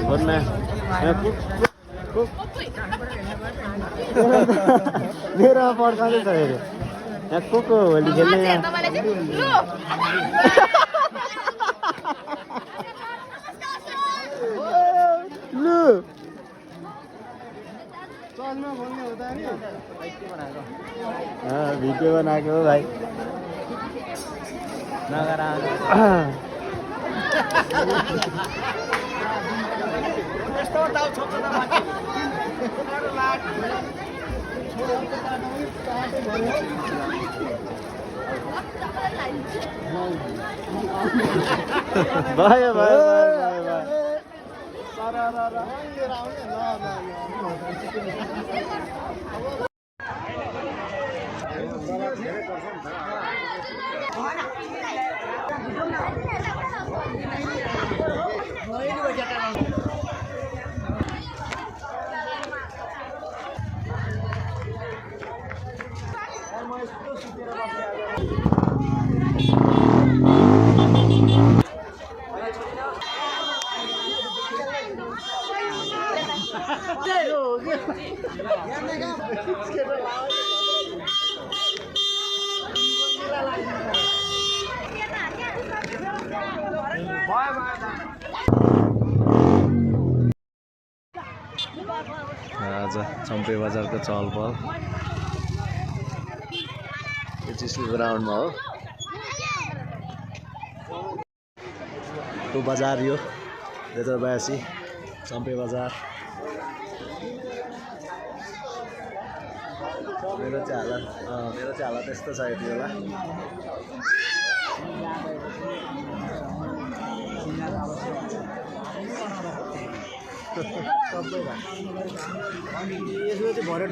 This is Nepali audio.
भन्ने मेरो पड्काउँदैछ अरे यहाँ को होली खेल्ने यहाँ लु भिडियो बनाएको हो भाइ नगर भयो भयो आज चम्पे बजारको चहल पहल एचएससी ग्राउन्डमा हो बजार यो 2082 चम्पे बजार मेरो चाहिँ हालत त्यस्तो छ यति बेला सबै यसमा चाहिँ भरे